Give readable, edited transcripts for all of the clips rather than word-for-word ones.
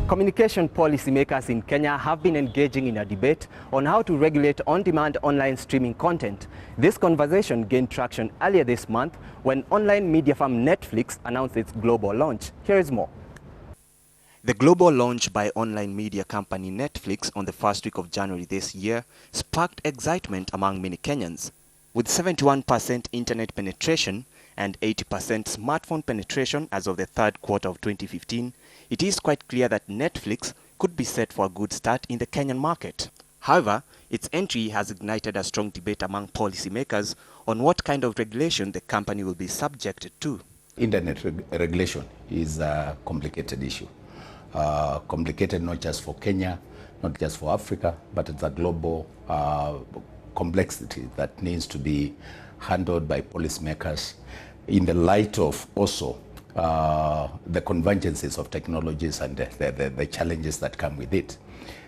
Communication policymakers in Kenya have been engaging in a debate on how to regulate on-demand online streaming content. This conversation gained traction earlier this month when online media firm Netflix announced its global launch. Here is more. The global launch by online media company Netflix on the first week of January this year sparked excitement among many Kenyans. With 71% internet penetration and 80% smartphone penetration as of the third quarter of 2015, it is quite clear that Netflix could be set for a good start in the Kenyan market. However, its entry has ignited a strong debate among policymakers on what kind of regulation the company will be subjected to. Internet regulation is a complicated issue. Complicated not just for Kenya, not just for Africa, but it's a global complexity that needs to be handled by policymakers in the light of also the convergences of technologies and the challenges that come with it.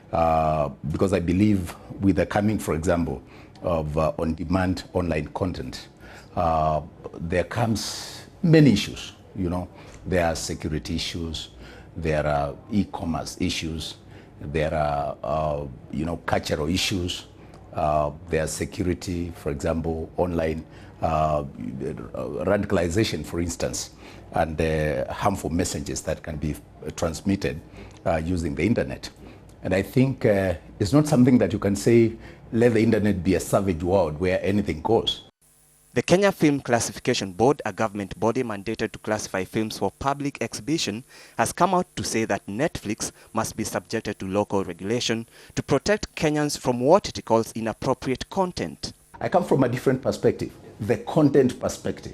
Because I believe with the coming, for example, of on-demand online content, there comes many issues. You know, there are security issues, there are e-commerce issues, there are cultural issues, there are security, for example, online radicalization, for instance, and harmful messages that can be transmitted using the internet. And I think it's not something that you can say, let the internet be a savage world where anything goes. The Kenya Film Classification Board, a government body mandated to classify films for public exhibition, has come out to say that Netflix must be subjected to local regulation to protect Kenyans from what it calls inappropriate content. I come from a different perspective, the content perspective.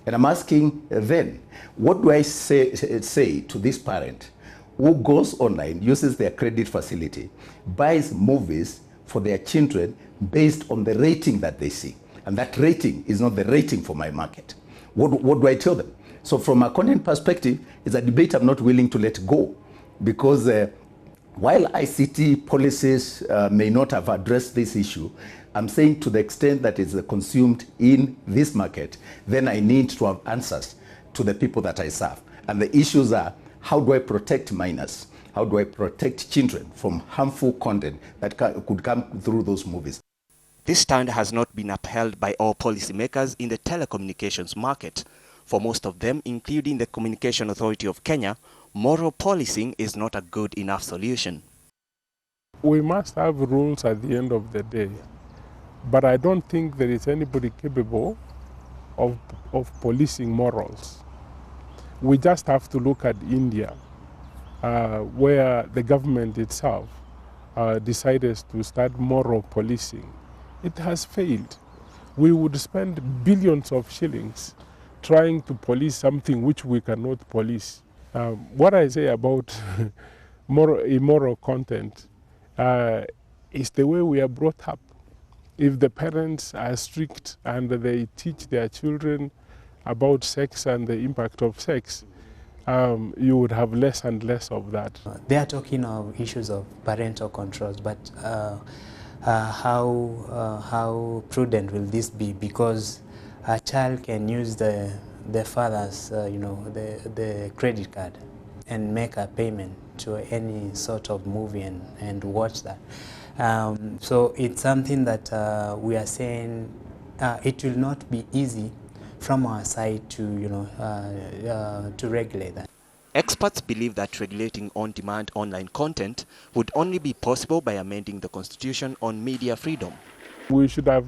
And I'm asking then, what do I say to this parent who goes online, uses their credit facility, buys movies for their children based on the rating that they see? And that rating is not the rating for my market. What do I tell them? So from a content perspective, it's a debate I'm not willing to let go, because while ICT policies may not have addressed this issue, I'm saying to the extent that it's consumed in this market, then I need to have answers to the people that I serve. And the issues are, how do I protect minors? How do I protect children from harmful content that could come through those movies? This stand has not been upheld by all policymakers in the telecommunications market. For most of them, including the Communication Authority of Kenya, moral policing is not a good enough solution. We must have rules at the end of the day, but I don't think there is anybody capable of policing morals. We just have to look at India, where the government itself decided to start moral policing. It has failed. We would spend billions of shillings trying to police something which we cannot police. What I say about immoral content is the way we are brought up. If the parents are strict and they teach their children about sex and the impact of sex, you would have less and less of that. They are talking of issues of parental controls, but how prudent will this be? Because a child can use the father's, the credit card and make a payment to any sort of movie and watch that. So it's something that we are saying it will not be easy from our side to regulate that. Experts believe that regulating on-demand online content would only be possible by amending the Constitution on media freedom. We should have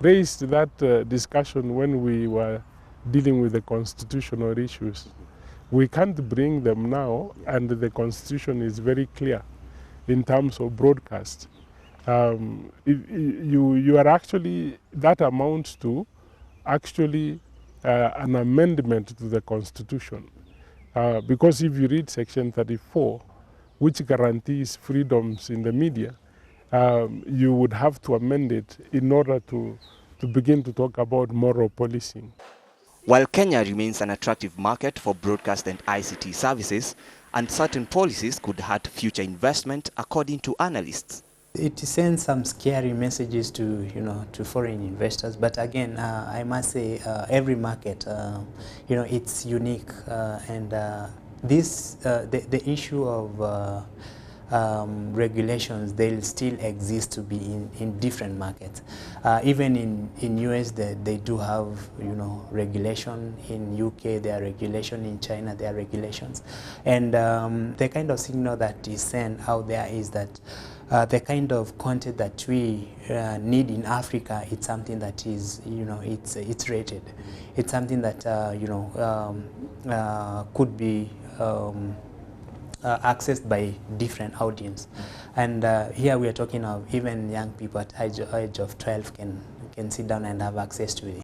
raised that discussion when we were dealing with the constitutional issues. We can't bring them now, and the Constitution is very clear in terms of broadcast. You are actually, that amounts to actually an amendment to the Constitution. Because if you read Section 34, which guarantees freedoms in the media, you would have to amend it in order to begin to talk about moral policing. While Kenya remains an attractive market for broadcast and ICT services, uncertain policies could hurt future investment, according to analysts. It sends some scary messages to foreign investors, but again, I must say every market, it's unique, and the issue of regulations, they'll still exist to be in different markets. Even in US, they do have, you know, regulation. In UK, there are regulation. In China, there are regulations. And the kind of signal that is sent out there is that the kind of content that we need in Africa, it's something that is, you know, it's rated. It's something that, you know, could be accessed by different audience. And here we are talking of even young people at age of 12 can sit down and have access to it.